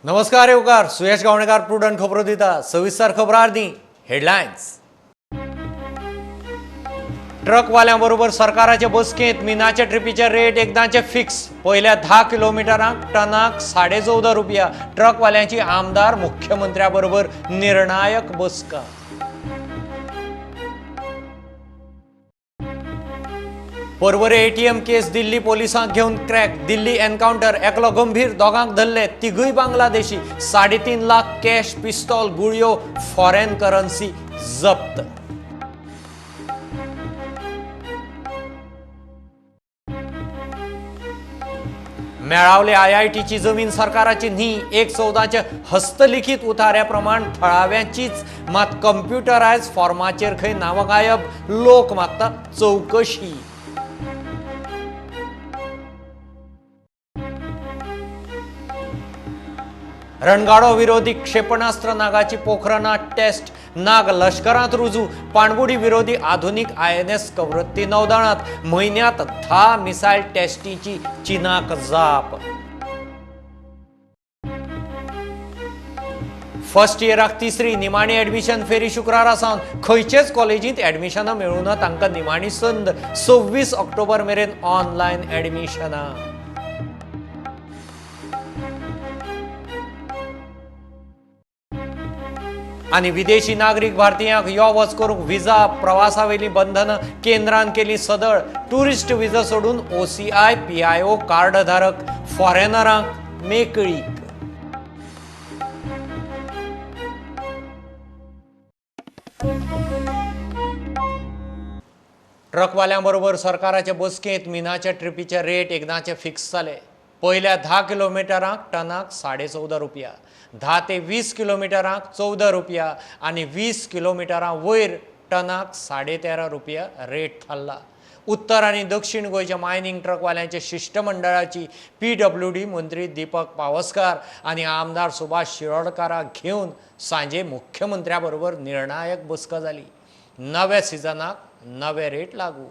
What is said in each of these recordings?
नमस्कार येवकार सुयश गावणेकार प्रुडंट खबरो दिता सविस्तर खबरां दी हेडलायन्स। ट्रकवाल्यांबरोबर सरकाराचे बसकेंत मिनाचे ट्रिपीचे रेट एकदांचे फिक्स। पयल्या 10 किलोमिटरांक टनाक 14.5 रुपया। ट्रकवाल्यांची आमदार मुख्यमंत्र्याबरोबर निर्णायक बसका। परवरे एटीएम केस दिल्ली पोलिसांक घेवन क्रॅक। दिल्ली एन्काउंटर एकलो गंभीर, दोगांक धरले, तिगूय बांगलादेशी। 3.5 लाख कॅश, पिस्तॉल, गुळयो, फॉरेन करन्सी जप्त। मेळावले आयआयटीची जमीन सरकाराची न्ही। 1/14 हस्तलिखित उतार्याप्रमाण थळाव्यांचीच, मात कंप्युटरायज फॉर्माचेर खंय नांवां गायब। लोक मागता चौकशी। रणगाडो विरोधी क्षेपणास्त्र नागाची पोखरानात टेस्ट। नाग लष्करात रुजू। पाणबुडी विरोधी आधुनिक INS कवरत्ती नौदळांत। म्हयन्यात 10 मिसायल टेस्टीची चीनाक जाप। फर्स्ट इयराक तिसरी निमाणी एडमिशन फेरी शुक्रारा सावन। खंयचेच कॉलेजींत एडमिशनां मेळूना तांकां निमाणी संद। 26 ऑक्टोबर मेरेन ऑनलायन एडमिशनां। आणि विदेशी नागरिक भारतीयांक यो वच करूंक व्हिजा प्रवासावेली बंधनं केंद्रान केली सदळ। टुरिस्ट व्हिजा सोडून OCI PIO कार्डधारक फॉरेनरांक मेकळीक। ट्रकवाल्यांबरोबर सरकाराचे बसकेंत मिनाचे ट्रिपीचे रेट एकदांचे फिक्स जाले। पयल्या 10 किलोमिटरांक टनाक 14.5 रुपया। 10 ते 20 किलोमिटरांक 14 रुपया आणि 20 किलोमिटरां वयर टनाक 13.5 रुपया रेट थारला। उत्तर आणि दक्षिण गोंयच्या मायनिंग ट्रकवाल्यांच्या शिष्टमंडळाची PWD मंत्री दीपक पावसकार आणि आमदार सुभाष शिरोडकाराक घेवन सांजे मुख्यमंत्र्याबरोबर निर्णायक बसका जाली। नव्या सिजनाक नवे रेट लागू।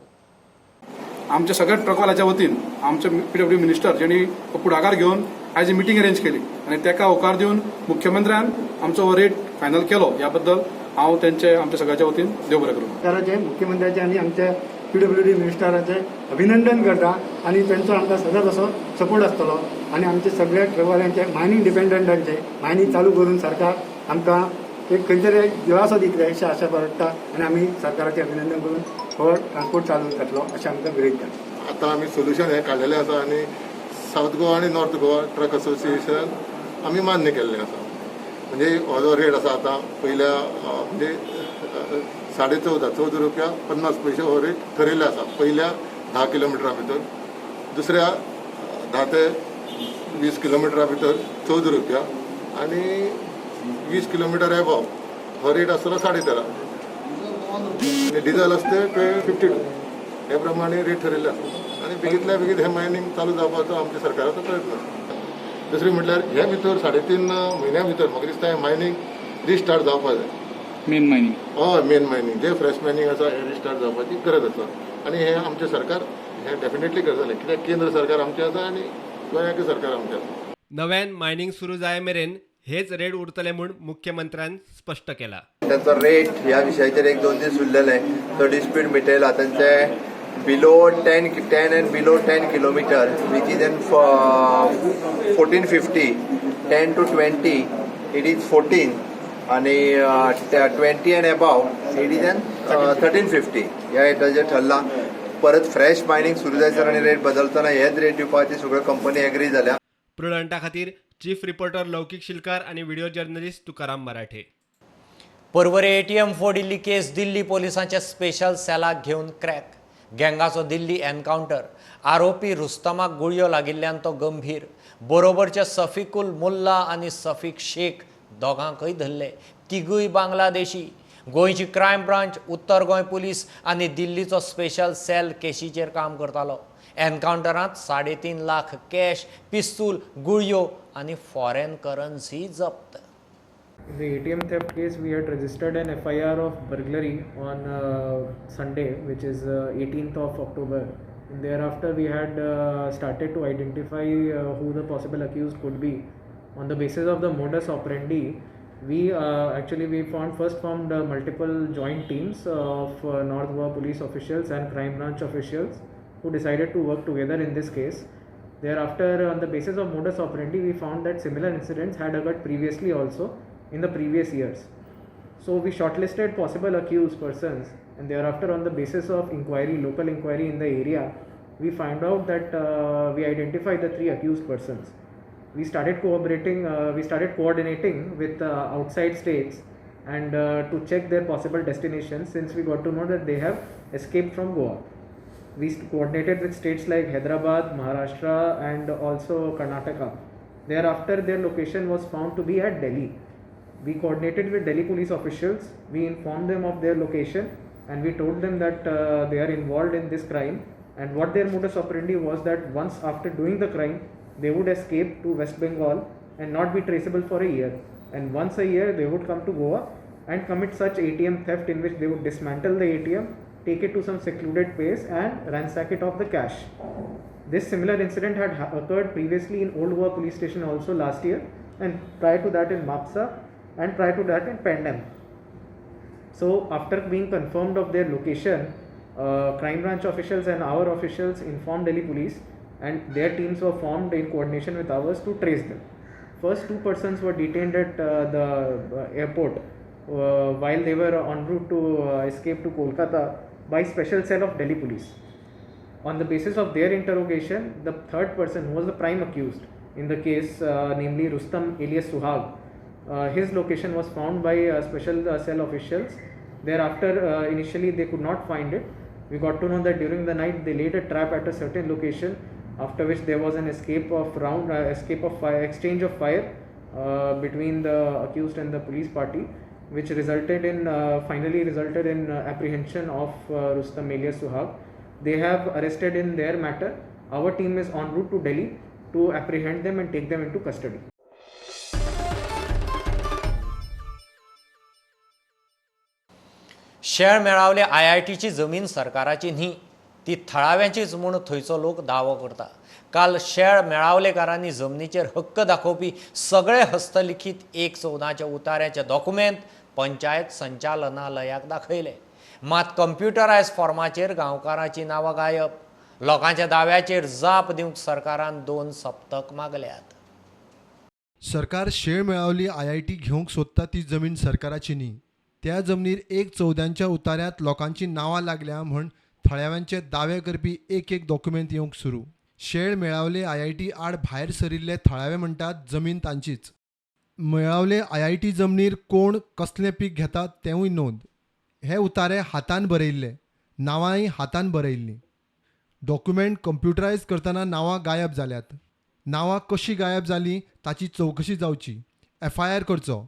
आमच्या सगळ्या ट्रकवाल्याच्या वतीन आमचे PWD मिनिस्टर ज्यांनी पुढाकार घेऊन आयज मिटींग अरेंज केली आणि त्याका होकार दिवन मुख्यमंत्र्यान आमचो रेट फायनल केलो। याबद्दल हांव त्यांचे आमच्या सगळ्याच्या वतीन देव बरें करूं। सरकाराचे मुख्यमंत्र्याचे आणि आमच्या PWD मिनिस्टराचे अभिनंदन करता आणि त्यांचा आमकां सदांच असो सपोर्ट आसतलो आणि आमचे सगळ्या ट्रकवाल्यांचे मायनिंग डिपेंडंटांचे मायनिंग चालू करून सरकार आमकां एक खंय तरी दिलासो दितले अशें आशा बाळगता आणि आमी सरकाराचे अभिनंदन करून हो ट्रान्सपोर्ट चालू करतलो अशें आमकां विनंती। आता आमी सोल्युशन हे काडलेलें आसा आणि साऊथ गोवा आणि नॉर्थ गोवा ट्रक असोसिएशन आमी मान्य केल्लें आसा। म्हणजे हो जो रेट आसा आतां पयल्या म्हणजे 14.5 रुपया 50 पैसे हो रेट ठरयल्ले आसा पयल्या 10 किलोमिटरा भितर। दुसऱ्या 10 ते 20 किलोमिटरा भितर 14 रुपया आणि 20 किलोमिटर एबव हो रेट आसतलो 13.5। डिझेल असते 52 हे प्रमाणे रेट ठरयल्ले आसा आणि बेगीतल्या बेगीत हे मायनिंग चालू जावपाचो आमच्या सरकाराचो प्रयत्न आसा। दुसरी म्हटल्यार हे भितर 3.5 म्हयन्या भितर म्हाका दिसता हे मायनिंग रिस्टार्ट जावपाक जाय। मेन मायनिंग हय मेन मायनिंग जे फ्रेश मायनिंग आसा हे रिस्टार्ट जावपाची गरज आसा आणि हे आमचे सरकार हे डेफिनेटली करतले कित्याक केंद्र सरकार आमचें आसा आणि गोंयाचे सरकार आमचें आसा। नव्यान मायनिंग सुरू जाय मेरेन हेच रेट उरतले म्हूण मुख्यमंत्र्यान स्पष्ट केला। त्यांचा रेट ह्या विशयाचेर 1-2 दीस उरलेले तो डिस्प्यूट मिटयला। त्यांचे below 10 and below 10 kilometer which is then 1450, 10 to 20 it is 14 आणि 20 and above it is then 1350 ह्या रेटाचेर ठरला। परत फ्रेश मायनिंग सुरू जायसर आणि रेट बदलतना हेच रेट दिवपाची सगळ्यो कंपनी एग्री जाल्या। प्रुडंटा खातीर चीफ रिपोर्टर लौकिक शिलकार आणि व्हिडिओ जर्नलिस्ट तुकाराम मराठे। परवरे ATM फोडिल्ली केस दिल्ली पोलिसांच्या स्पेशल सेलाक घेवन क्रॅक। गँगाचो दिल्ली एन्काउंटर। आरोपी रुस्तमाक गुळयो लागिल्ल्यान तो गंभीर। बरोबरचे सफिकुल मुल्ला आणि सफीक शेख दोगांकय धरले, तिगूय बांगलादेशी। गोंयची क्रायम ब्रांच, उत्तर गोंय पुलीस आणि दिल्लीचो स्पेशल सेल केशीचेर काम करतालो। एन्काउंटरांत 3.5 लाख कॅश, पिस्तूल, गुळयो आणि फॉरेन करन्सी जप्त। In the ATM theft case, we had registered an FIR of burglary on Sunday, which is 18th of October. And thereafter, we had started to identify who the possible accused could be. On the basis of the modus operandi, we first formed multiple joint teams of North Goa police officials and crime branch officials who decided to work together in this case. Thereafter, on the basis of modus operandi, we found that similar incidents had occurred previously also in the previous years. So we shortlisted possible accused persons, and thereafter, on the basis of local inquiry in the area, we found out that we identified the 3 accused persons. We started coordinating with outside states and to check their possible destinations, since we got to know that they have escaped from Goa. We coordinated with states like Hyderabad, Maharashtra and also Karnataka. Thereafter, their location was found to be at Delhi. We coordinated with Delhi police officials, we informed them of their location and we told them that they are involved in this crime, and what their modus operandi was that once after doing the crime, they would escape to West Bengal and not be traceable for a year, and once a year they would come to Goa and commit such ATM theft in which they would dismantle the ATM, take it to some secluded place and ransack it of the cash. This similar incident had occurred previously in Old Goa police station also last year, and prior to that in Mapsa, and prior to that in Pendam. So after being confirmed of their location, crime branch officials and our officials informed Delhi police, and their teams were formed in coordination with ours to trace them. First 2 persons were detained at the airport while they were en route to escape to Kolkata by special cell of Delhi police. On the basis of their interrogation, the 3rd person, who was the prime accused in the case, namely Rustam alias Suhag, his location was found by special cell officials. Thereafter, initially they could not find it. We got to know that during the night they laid a trap at a certain location, after which there was an exchange of fire between the accused and the police party, which finally resulted in apprehension of Rustam alias Suhag. They have arrested in their matter. Our team is en route to Delhi to apprehend them and take them into custody. शेळ मेळावले IITची जमीन सरकाराची न्ही, ती थळाव्यांचीच म्हूण थंयचो लोक दावो करता. काल शेळ मेळावलेकारांनी जमनीचेर हक्क दाखोवपी सगळे हस्तलिखीत 1/14 उतार्याचे डॉक्युमेंट पंचायत संचालनालयाक दाखयले. मात कंप्युटरायज फॉर्माचेर गांवकारांची नांवां गायब. लोकांच्या दाव्याचेर जाप दिवंक सरकारान 2 सप्तक मागल्यात. सरकार शेळ मेळावली IIT घेवंक सोदता ती जमीन सरकाराची न्ही. त्या जमनीर 1/14 उतार्यांत लोकांची नांवां लागल्या म्हण थळाव्यांचे दावे करपी एक डॉक्युमेंट येवंक सुरू. शेळ मेळावले IIT आड भायर सरिल्ले थळावे म्हणटात जमीन तांचीच. मेळावले IIT जमनीर कोण कसलें पीक घेतात तेवूय नोंद. हे उतारे हातान बरयल्ले, नांवांय हातान बरयल्लीं. डॉक्युमेंट कंप्युटरायज करतना नांवां गायब जाल्यात. नांवां कशीं गायब जालीं ताची चवकशी जावची, FIR करचो.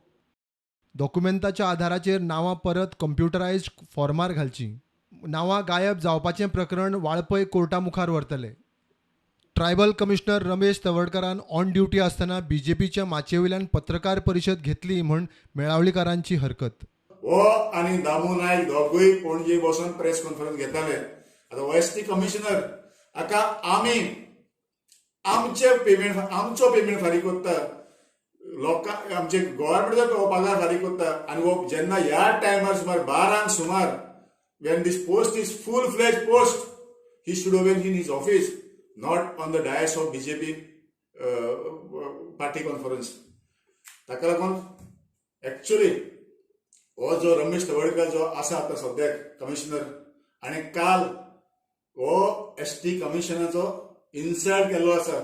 डॉक्युमेंटाच्या आधाराचेर नांवां परत कंप्युटरायज्ड फॉर्मार घालचीं. नांवां गायब जावपाचें प्रकरण वाळपय कोर्टा मुखार व्हरतले. ट्रायबल कमिशनर रमेश तवडकरान ऑन ड्युटी आसतना BJPच्या माचयेवयल्यान पत्रकार परिशद घेतली म्हण मेळावळीकारांची हरकत. हो आनी दामू नायक दोगूय पणजे बसून प्रेस कॉन्फरन्स घेताले. आतां OST कमिशनर हाका आमी आमचो पेमेंट फारीक करता, लोकांक आमचे गव्हर्मेंटाचो पगार फारीक करता, आनी हो जेन्ना ह्या टायमार सुमार 12 सुमार when this post is full-fledged post, he should have been in his office, not on the dais of BJP party conference. ताका लागून एक्चुअली हो जो रमेश तवडकर जो आसा आतां सद्याक कमिशनर, आनी काल हो ST कमिशनाचो इन्सल्ट केल्लो आसा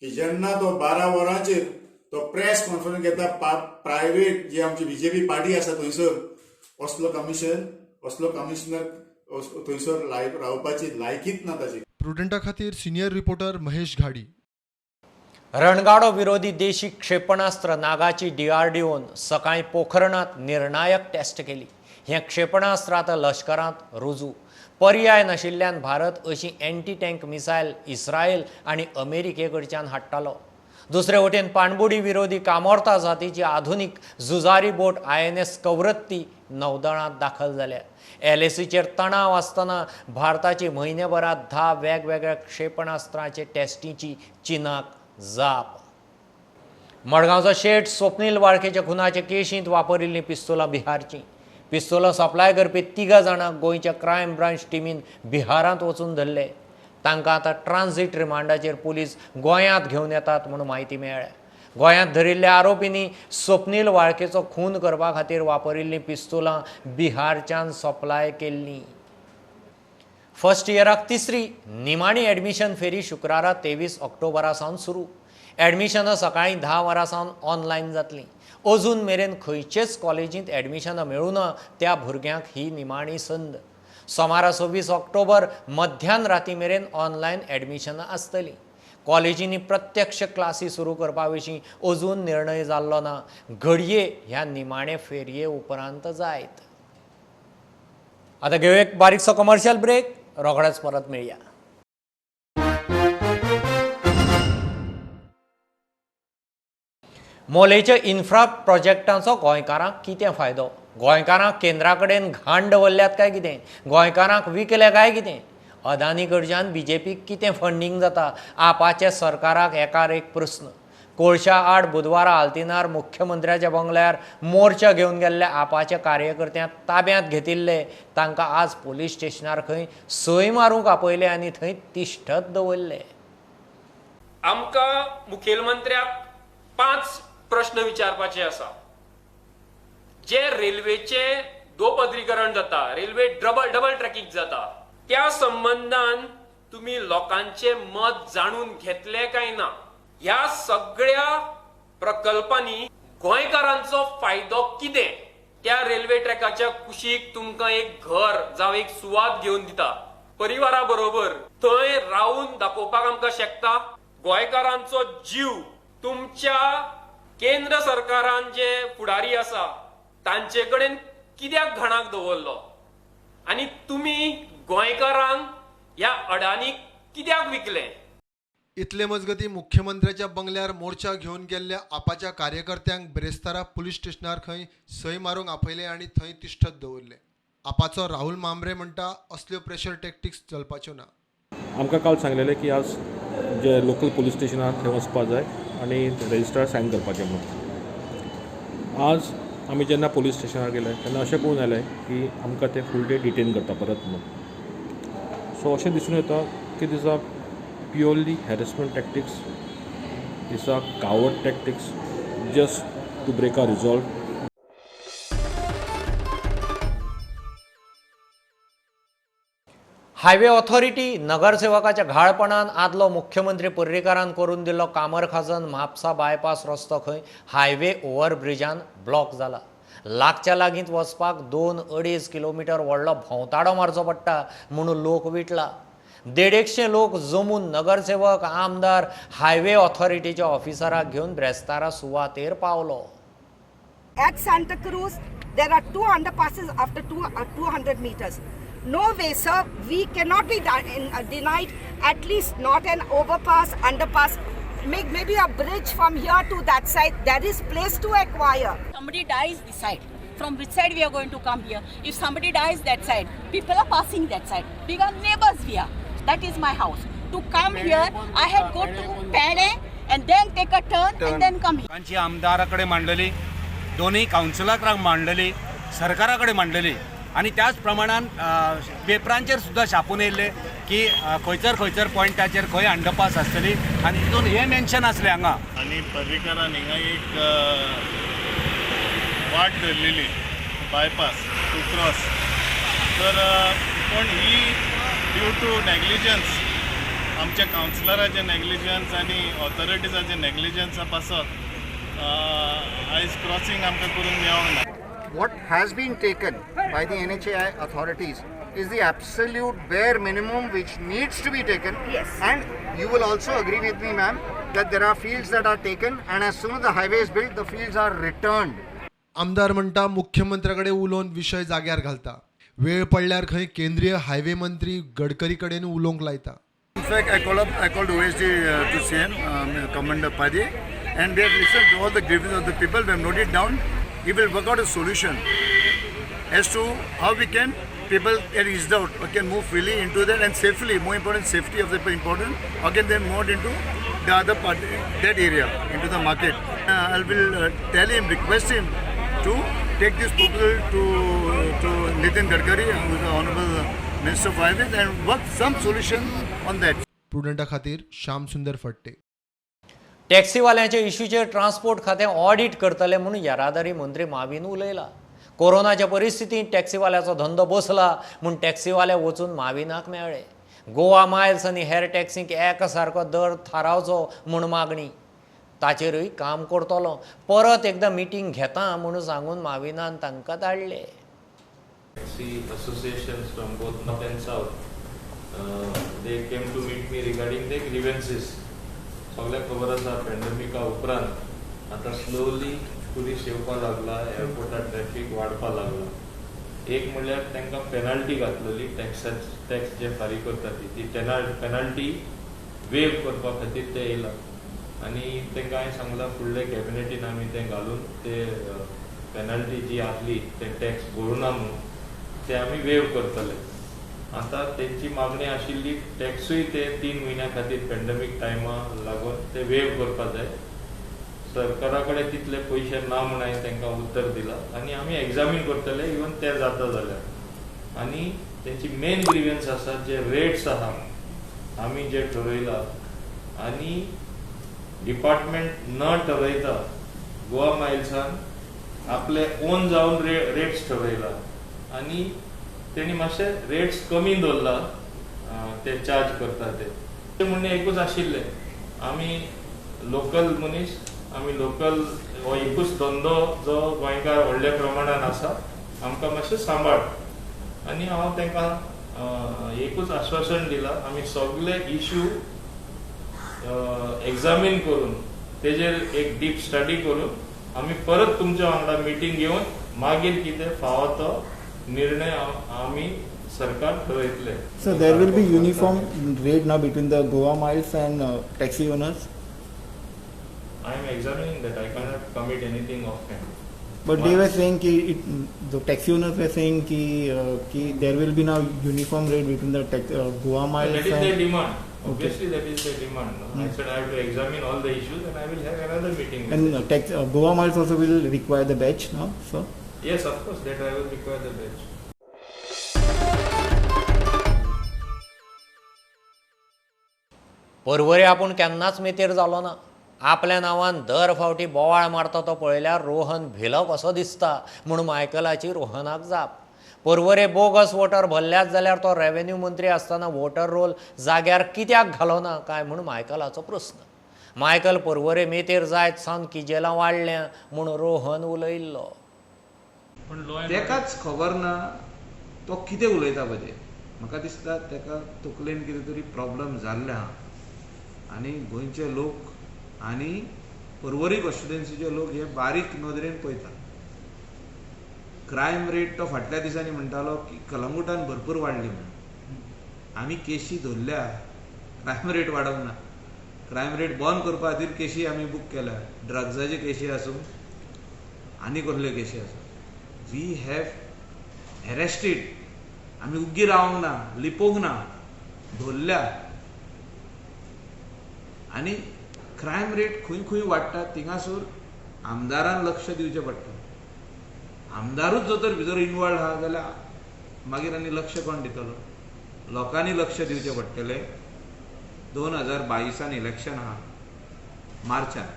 की जेन्ना तो 12 वरांचेर तो प्रेस कॉन्फरन्स घेता प्रायवेट जी आमची BJP पार्टी आसा थंयसर, असलो कमिशनर थंयसर रावपाची लायकीच ना ताची. प्रुडंटा खातीर सिनियर रिपोर्टर महेश घाडी. रणगाडो विरोधी देशी क्षेपणास्त्र नागाची DRDOन सकाळी पोखरणात निर्णायक टेस्ट केली. हें क्षेपणास्त्र आतां लश्करांत रुजू. पर्याय नाशिल्ल्यान भारत अशी एंटी टँक मिसायल इस्रायल आनी अमेरिके कडच्यान हाडटालो. दुसरे वटेन पाणबुडी विरोधी कामोर्ता जातीची आधुनीक झुजारी बोट INS कवरत्ती नौदळांत दाखल जाल्या. LACचेर तणाव आसतना भारताची म्हयनेभरात 10 वेगवेगळ्या क्षेपणास्त्रांचे टेस्टीची चीनाक जाप. मडगावचो शेठ स्वप्नील वाळकेच्या खुनाचे केशींत वापरिल्लीं पिस्तोलां बिहारचीं. पिस्तोलां सप्लाय करपी 3 जाणांक गोंयच्या क्रायम ब्रांच टिमीन बिहारांत वचून धरले. तांकां आतां ट्रान्झीट रिमांडाचेर पुलीस गोंयांत घेवन येतात म्हणून म्हायती मेळ्ळ्या. गोंयांत धरिल्ल्या आरोपींनी स्वप्नील वाळकेचो खून करपा खातीर वापरिल्लीं पिस्तोलां बिहारच्यान सप्लाय केल्लीं. फर्स्ट इयराक तिसरी निमाणी एडमिशन फेरी शुक्रारा 23 ऑक्टोबरा सावन सुरू. एडमिशनां सकाळीं 10 वरां सावन ऑनलायन जातलीं. अजून मेरेन खंयचेच कॉलेजींत एडमिशनां मेळूना त्या भुरग्यांक ही निमाणी संद. सोमारा 26 ऑक्टोबर मध्यान राती मेरेन ऑनलायन एडमिशनां आसतलीं. कॉलेजींनी प्रत्यक्ष क्लासी सुरू करपा विशीं अजून निर्णय जाल्लो ना. घडये ह्या निमाणे फेरये उपरांत जायत. आतां घेवया एक बारीकसो कमर्शियल ब्रेक. रोखडेच परत मेळया. मोलेच्या इन्फ्रा प्रोजेक्टांचो गोंयकारांक कितें फायदो? गोंयकारांक केंद्रा कडेन घाण दवरल्यात काय कितें? गोंयकारांक विकले काय कितें? अदानी कडच्यान बीजेपीक कितें फंडींग जाता? आपाचे सरकाराक एकार एक प्रस्न. कोळशा आड बुधवारा आल्तिनार मुख्यमंत्र्याच्या बंगल्यार मोर्चा घेवन गेल्ल्या आपाच्या कार्यकर्त्यांक ताब्यांत घेतिल्ले. तांकां आज पुलीस स्टेशनार खंय सय मारूंक आपयले आनी थंय तिश्ठत दवरले. आमकां मुखेलमंत्र्याक 5 प्रश्न विचारपाचे आसा. जे रेल्वेचे दोपदरीकरण जाता, रेल्वे डबल ट्रॅकिंग जाता, त्या संबंधान तुम्ही लोकांचे मत जाणून घेतले काय ना? ह्या सगळ्या प्रकल्पांनी गोंयकारांचो फायदो कितें? त्या रेल्वे ट्रॅकाच्या कुशीक तुमकां एक घर जावं एक सुवात घेवन दिता. परिवारा बरोबर थंय रावून दाखोवपाक आमकां शकता. गोंयकारांचो जीव तुमच्या केंद्र सरकारान जे फुडारी आसा तांचे कडेन कित्याक घणाक दवरलो? आनी तुमी गोंयकारांक ह्या अडानीक कित्याक विकले? इतले मजगती मुख्यमंत्र्याच्या बंगल्यार मोर्चा घेवन गेल्ल्या आपाच्या कार्यकर्त्यांक ब्रेस्तारा पुलीस स्टेशनार खंय सय मारूंक आपयले आनी थंय तिश्ठत दवरले. आपाचो राहुल मांब्रे म्हणटा असल्यो प्रेशर टॅक्टिक्स चलपाच्यो ना. आमकां काल सांगलेलें की आज जे लोकल पुलीस स्टेशनार थंय वचपा जाय आनी रजिस्टर सायन करपाचें म्हणून. आज आमी जेन्ना पुलीस स्टेशनार गेले तेन्ना अशें पळोवन आयलें की आमकां ते फूल डे डिटेन करता परत म्हणून. सो अशें दिसून येता की this are purely harassment tactics, this are coward tactics just to break or resolve. Highway authority नगरसेवकाच्या घाळपणान आदलो मुख्यमंत्री पर्रीकारान करून दिल्लो कामरखाजन म्हापसा बायपास रस्तो खंय हायवे ओव्हरब्रिजान ब्लॉक जाला. लागच्या लागींत वचपाक 2-2.5 किलोमिटर व्हडलो भोंवताडो मारचो पडटा म्हणून लोक विटला. 150 लोक जमून नगरसेवक, आमदार, हायवे ऑथॉरिटीच्या ऑफिसराक घेवन ब्रेस्तारा सुवातेर पावलो. At Santa Cruz, there are 2 underpasses after 200 meters. No way, sir. We cannot be denied at least not an overpass, underpass, maybe a bridge from here to that side. There is place to acquire. Somebody dies this side. From which side we are going to come here? If somebody dies that side, people are passing that side. We are neighbors here. That is my house. To come here, I had go to Pene and then take a turn and then come here. आमची आमदाराकडे मांडलेली, दोन्ही काउन्सिलरांक मांडलेली, सरकाराकडे मांडलेली आणि त्याच प्रमाणात पेपरांचेर सुद्धा छापून येयल्ले की खंयसर पॉयंटाचेर खंय अंडरपास आसतली आनी तितून हे मेन्शन आसले हांगा. आनी पर्रीकारान हिंगा एक वाट धरलेली बायपास टू क्रॉस. तर पण ही ड्यू टू नेग्लिजन्स, आमच्या काउन्सिलराचें नेग्लिजन्स आनी ऑथॉरिटीजाचें नेग्लिजन्सा पासत आयज क्रॉसींग आमकां करून मेळोंक ना. What has been taken by the NHAI authorities is the absolute bare minimum which needs to be taken. Yes. And you will also agree with me, ma'am, that there are fields that are taken and as soon as the highway is built, the fields are returned. आमदार म्हणटा मुख्यमंत्र्याकडे उलोवन विषय जाग्यार घालता. वेळ पडल्यार खंय केंद्रीय हायवे मंत्री गडकरी कडेन उलोवंक लायता. In fact, I called OSD to CM, Commander Paddy, and they have listened to all the grievances of the people. We have noted it down. We will work out a solution as to how we can people get eased out or can move freely into that and safely. More important, safety of the important. Or can they move into the other part, that area, into the market. I will tell him, request him to take this proposal to Nitin Gadkari, who is the Honorable Minister of Highways, and work some solution on that. प्रुडंटा खातीर श्याम सुंदर Phadte. टॅक्सीवाल्यांच्या इश्यूचेर transport खातें audit करतले म्हणून येरादारी मंत्री माविन उलयला. कोरोनाच्या परिस्थितीत टॅक्सीवाल्याचो धंदो बसला म्हूण टॅक्सीवाले वचून माविनाक मेळ्ळे. गोवा मायल्स आनी हेर टॅक्सींक एकसारको दर थारावचो म्हूण मागणी. ताचेरूय काम करतलो. परत एकदां मिटींग घेता म्हणून सांगून माविनान तांकां धाडले. Taxi associations from both north and south, they came to meet me regarding the grievances. सगळ्यांक खबर आसा पॅन्डेमिका उपरांत आतां स्लोली टुरिस्ट येवपा लागला, एअरपोर्टार ट्रॅफिक वाडपा लागला. एक म्हणल्यार तांकां पेनाल्टी घातलेली, टॅक्स जे फारीक करता ती पेनाल्टी वेव करपा खातीर ते येयला. आनी तांकां हांवें सांगलां फुडले कॅबिनेटीन आमी तें घालून ते पेनाल्टी जी आसली ते टॅक्स भरूना म्हणून ते आमी वेव करतले. आतां तेंची मागणी आशिल्ली टॅक्सूय ते 3 म्हयन्या खातीर पॅन्डेमिक टायमा लागून ते वेव करपा जाय. सरकारा कडेन तितले पयशे ना म्हूण हांवें तांकां उतर दिलां आनी आमी एग्जामीन करतले इवन ते जाता जाल्यार. आनी तेंची मेन ग्रिव्यन्स आसा जे रेट्स आहा आमी जे ठरयला आनी डिपार्टमेंट न ठरयता गोवा मायल्सान आपले ओन जावन रेट्स ठरयला आनी तेणी मातशे रेट्स कमी दवरला ते चार्ज करता ते म्हणणे एकूच आशिल्ले आमी लोकल मनीस आमी लोकल हो एकूच धंदो जो गोंयकार व्हडल्या प्रमाणान आसा आमकां मातशें सांबाळ. आनी हांव तांकां एकूच आश्वासन दिलां आमी सगळे इश्यू एग्जामीन करून तेजेर एक डीप स्टडी करून आमी परत तुमच्या वांगडा मिटींग घेवन मागीर कितें फावो तो निर्णय आमी सरकार ठरयतले. So there will be uniform rate now between the Goa Miles and taxi owners? I am examining that. I cannot commit anything offhand. But they were saying the taxi owners were saying ki there will be now uniform rate between the Goa Miles that is and... their demand. Obviously that is their demand. I said I have to examine all the issues and I will have another meeting with And Goa Miles also will require the badge now, so? Yes, of course, that I will require the badge. परवरे आपूण केन्नाच मेतेर जालो ना. आपल्या नांवान दर फावटी बोवाळ मारता तो पळयल्यार रोहन भिलो कसो दिसता म्हणून मायकलाची रोहनाक जाप. परवरे बोगस वोटर भरल्यात जाल्यार तो रेव्हेन्यू मंत्री आसतना वोटर रोल जाग्यार कित्याक घालोना काय म्हणून मायकलाचो प्रस्न. मायकल परवरे मेतेर जायत सावन किजेलां वाडल्या म्हणून रोहन उलयल्लो. तेकाच खबर ना तो कितें उलयता पळय. म्हाका दिसता तेका तकलेन कितें तरी प्रॉब्लम जाल्ले आहा आनी गोंयचे लोक आनी परवरी कॉन्स्टिट्युएन्सीचे लोक हे बारीक नदरेन पळयता. क्रायम रेट तो फाटल्या दिसांनी म्हणटालो की कलंगुटान भरपूर वाडली म्हणून. आमी केशी धरल्या, क्रायम रेट वाडप ना. क्रायम रेट बंद करपा खातीर केशी आमी बूक केल्या, ड्रग्साची केशी आसूं आनी कसल्यो केशी आसूं. We have arrested. आमी उग्गी रावंक ना, लिपोवंक ना, धरल्या. आनी क्रायम रेट खंय खंय वाडटा थिंगासोर आमदारान लक्ष दिवचें पडटा. आमदारूच जर तर भितर इनवॉल्ड आहा जाल्यार मागीर आनी लक्ष कोण दितलो. लोकांनी लक्ष दिवचें पडटलें. 2022 इलेक्शन आहा मार्चान.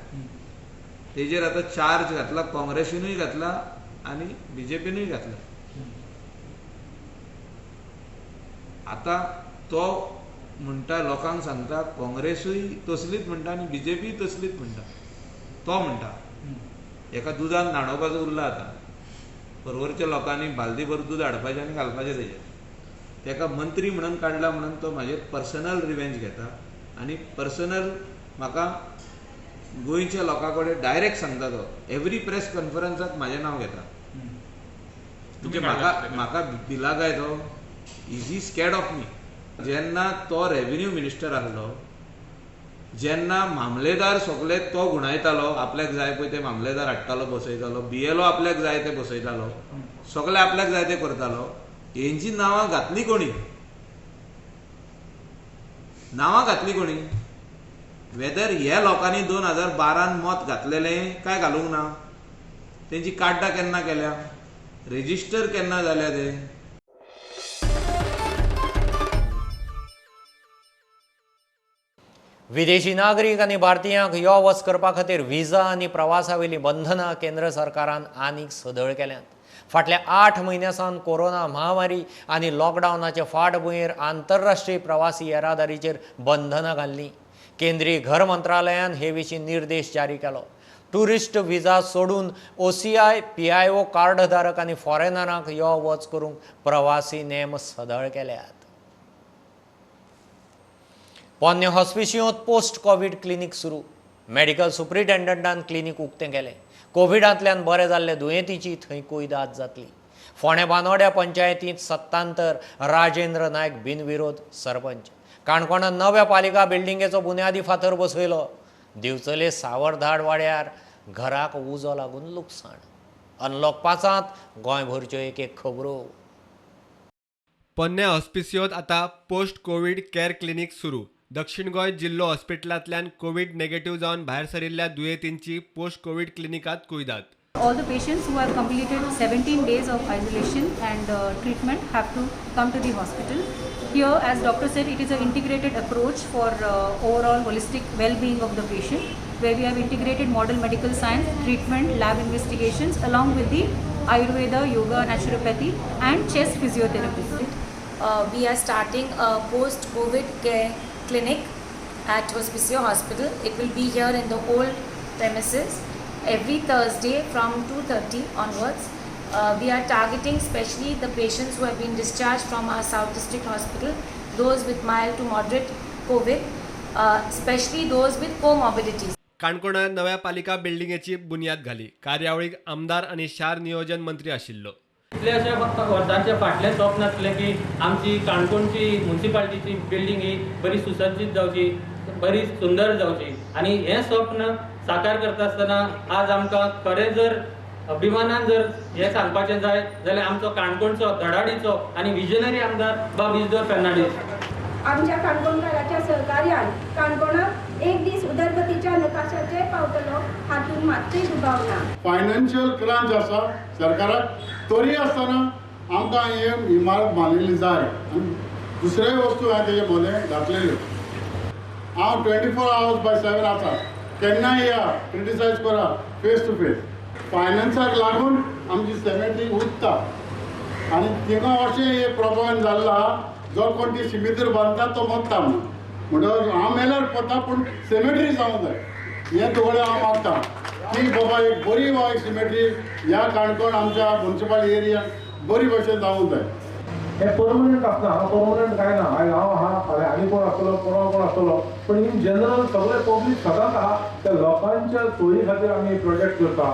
तेजेर आतां चार्ज घातला, काँग्रेसीनूय घातला आनी बीजेपीनूय घातला. आतां तो म्हणटा, लोकांक सांगता काँग्रेसूय तसलीच म्हणटा आनी बीजेपी तसलीच म्हणटा. तो म्हणटा एका दुदान न्हाणोवपाचो उरला आतां. परवरच्या लोकांनी बालदीभर दूद हाडपाचें आनी घालपाचें तेजेर. तेका मंत्री म्हणून काडला म्हणून तो म्हाजेर पर्सनल रिवेंज घेता आनी पर्सनल म्हाका गोंयच्या लोकां कडेन डायरेक्ट सांगता तो. एवरी प्रेस कॉन्फरन्साक म्हाजें नांव घेता. म्हणजे म्हाका दिला काय तो. Is he scared of me. जेन्ना तो रेव्हेन्यू मिनिस्टर आसलो, जेन्ना मामलेदार सगळे तो गुणायतालो, आपल्याक जाय पळय ते मामलेदार हाडटालो, बसयतालो, बीएलओ आपल्याक जाय ते बसयतालो, सगळे आपल्याक जाय ते करतालो. हेंची नांवां घातली कोणी? नांवां घातली कोणी? वेदर ह्या लोकांनी 2012 मत घातलेलें काय घालूंक ना, तेंची कार्डां केन्ना केल्या, रेजिस्टर केन्ना जाल्या ते. विदेशी नागरीक आनी भारतीयांक यो वच करपा खातीर व्हिजा आनी प्रवासा वयलीं बंधनां केंद्र सरकारान आनीक सदळ केल्यात. फाटल्या 8 म्हयन्यां सावन कोरोना महामारी आनी लॉकडावनाच्या फाटभुंयेर आंतरराष्ट्रीय प्रवासी येरादारीचेर बंधनां घाल्लीं. केंद्रीय घर मंत्रालयान हे विशीं निर्देश जारी केलो. टुरिस्ट व्हिजा सोडून OCI, PIO कार्डधारक आनी फॉरेनरांक यो वच करूंक प्रवासी नेम सदळ केल्यात. पोन्ने हॉस्पिशियोंत पोस्ट कोविड क्लिनीक सुरू. मेडिकल सुप्रिटेंडंटान क्लिनीक उक्तें केलें. कोविडांतल्यान बरे जाल्ले दुयेंतींची थंय कुयदाद जातली. फोंडे बांदोड्या पंचायतींत सत्तांतर राजेंद्र नायक बिनविरोध सरपंच. काणकोणांत नव्या पालिका बिल्डिंगेचो बुन्यादी फातर बसयलो. दिवचले सावरधाड वाड्यार घराक उजो लागून लुकसाण. अनलॉक 5 गोंयभरच्यो एक खबरो. पोन्ने हॉस्पिसियोत आतां पोस्ट कोविड केअर क्लिनीक सुरू. दक्षिण गोंय जिल्लो हॉस्पिटलांतल्यान कोविड नेगेटिव्ह जावन भायर सरिल्ल्या दुयेंतींची पोस्ट कोविड क्लिनिकात कुयदाद. All the patients who have completed 17 days of isolation and treatment have to come to the hospital. Here, as doctor said, it is an integrated approach for overall holistic well-being of the patient, where we have integrated modern medical science, treatment, lab investigations, along with the Ayurveda, yoga, naturopathy, and chest physiotherapy. We are starting a post-COVID care clinic at Hospicio Hospital. It will be here in the old premises. Every Thursday from 2:30 onwards. We are targeting especially the patients who have been discharged from our South District Hospital, those with mild to moderate COVID, especially those with comorbidities. काणकोणात नव्या पालिका बिल्डिंगेची बुन्याद घाली. कार्यावळीक आमदार आनी शार नियोजन मंत्री आशिल्लो. इतले अशें वर्सांचे फाटलें स्वप्न आसलें की आमची काणकोणची म्युन्सिपालिटीची बिल्डींग ही बरी सुसज्जीत जावची, बरी सुंदर जावची. आनी हें स्वप्न साकार करता आसतना आज आमकां खरें जर अभिमानान जर हें सांगपाचें जाय जाल्यार आमचो काणकोणचो धडाडीचो आनी विजनरी आमदार बाब इजदोर फेर्नांडीस. आमच्या काणकोणकाराच्या सहकार्यान काणकोणाक एक दीस उदरगतीच्या नकाशाचेर पावतलो हातून मात्तूय दुबाव ना. फायनान्शियल क्रंच आसा सरकाराक, तरी आसतना आमकां हे इमारत बांदिल्ली जाय. आनी दुसऱ्योय वस्तू हांवें तेजे मोदें घातलेल्यो. हांव 24 hours by 7 आसा. केन्नाय या क्रिटिसायज करा फेस टू फेस. फायनान्साक लागून आमची सेमेट्री उरता आनी थिंगा अशें एक प्रॉब्लेम जाल्लो जो कोण ती सिमेट्री बांदता तो मरता म्हणटच हांव मेल्यार पडटा पूण सेमेट्री जावंक जाय. हें दोळे हांव मागता की बाबा एक बरी एक सिमेट्री ह्या काणकोण आमच्या म्युन्सिपल एरियान बरी भशेन जावंक जाय. हे परमनंट आसना, हांव परमनंट काय ना. हांव आहा आनी कोण आसतलो, कोण आसतलो, पण इन जनरल सगळे पब्लीक सदांच आहा त्या लोकांच्या सोयी खातीर आमी प्रोजेक्ट करता.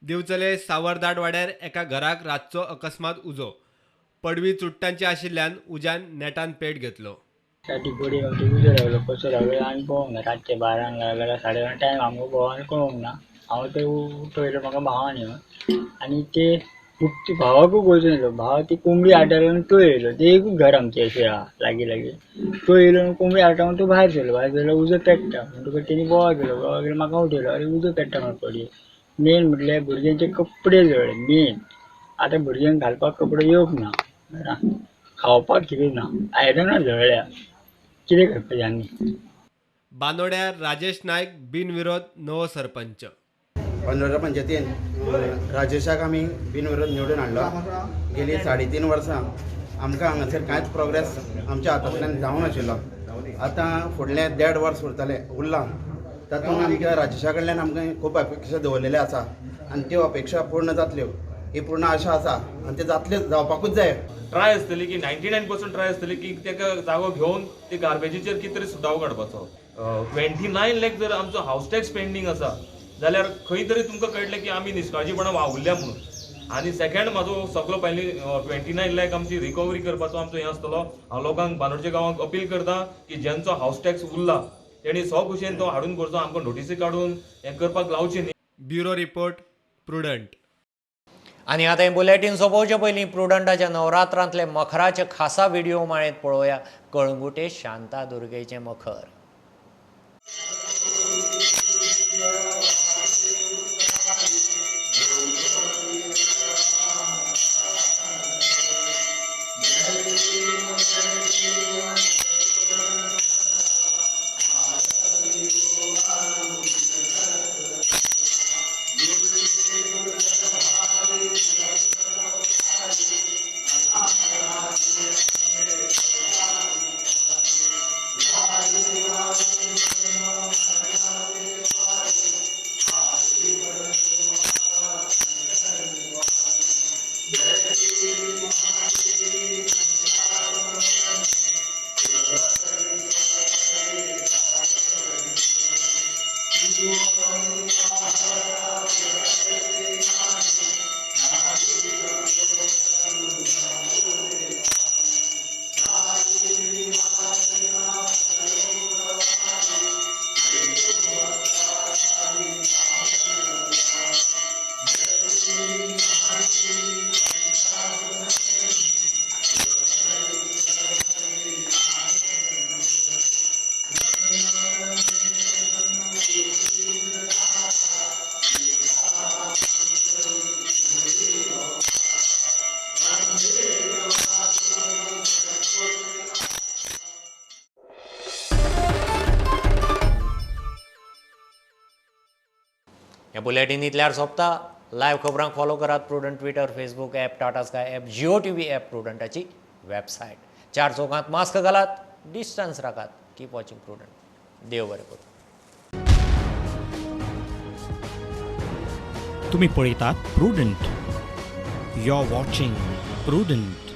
दिवचले सावरधाड वाड्यार एका घराक रातचो अकस्मात उजो. पडवी चुट्टांची आशिल्ल्यान उज्यान नेटान पेट घेतलो. ती बडी उजो लागलो, कसो लागलो आनी पळोवंक ना. रातचे 12 लागला 12:30 टायम आमकां भोंवोन कळोवंक ना. हांव ते उठयलो म्हाका भावान येवन आनी ते ती भावाकूय वचून येयलो. भाव ती कोंबडी आटारून तो येयलो. ते एकूच घर आमचें अशें आहा लागीं. तो येयलो कोंबडी आटावन तो भायर सरलो. भायर सरलो उजो पेट्टा म्हणटकूच तेणी बोवाळ केलो. म्हाका उठयलो. अरे उजो पेट्टा म्हणून पडली. मेन म्हटल्यार भुरग्यांचे कपडे जळ्ळे. मेन आतां भुरग्यांक घालपाक कपडे येवंक ना, खावपाक कितें ना, आयदनां जळ्ळ्या. कितें करपाचें आनी. बांदोड्यार राजेश नायक बिनविरोध नवो सरपंच. पंदरा पंचायतीन राजेशाक आमी बिनविरोध निवडून हाडलो. गेली 3.5 वर्सां आमकां हांगासर कांयच प्रोग्रेस आमच्या हातांतल्यान जावं नाशिल्लो. आतां फुडले 1.5 वर्स उरलां. तातूंत आमकां राजेशा कडल्यान आमकां खूब अपेक्षा दवरलेले आसा आनी त्यो अपेक्षा पूर्ण जातल्यो ही पूर्ण आशा आसा आनी ते जावपाकूच जाय. ट्राय आसतली की 99% ट्राय आसतली की ताका जागो घेवन ते गार्बेजीचेर कितें तरी सुदाव काडपाचो. 29 लाख जर आमचो हावस टॅक्स पेंडींग आसा जाल्यार खंय तरी तुमकां कळटलें की आमी निश्काळजीपणां वावुरल्या म्हणून. आनी सेकंड म्हाजो सगळो पयली 29 लाख आमची रिकवरी करपाचो आमचो हें आसतलो. हांव लोकांक बांदोडच्या गांवांक अपील करता की ज्यांचो हावस टॅक्स उरला तेणी खुशेन तो हाडून करचो. आमकां नोटीसी काडून हें करपाक लावची न्ही. Bureau report prudent. आनी आतां हें बुलेटीन सोंपोवचे पयलीं प्रुडंटाच्या नवरात्रांतले मखराचे खासा व्हिडिओ माळेंत पळोवया. कळंगुटे शांतादुर्गेचें मखर. हे बुलेटिन इतल्यार सोंपता. लायव्ह खबरांक फॉलो करात Prudent Twitter, Facebook app, Tata Sky app, Jio TV app, प्रुडंटाची वेबसायट. 4 चौकांत मास्क घालात, डिस्टन्स राखात. Keep watching Prudent. देव बरें करूं. तुम्ही पळयतात Prudent. You are watching prudent.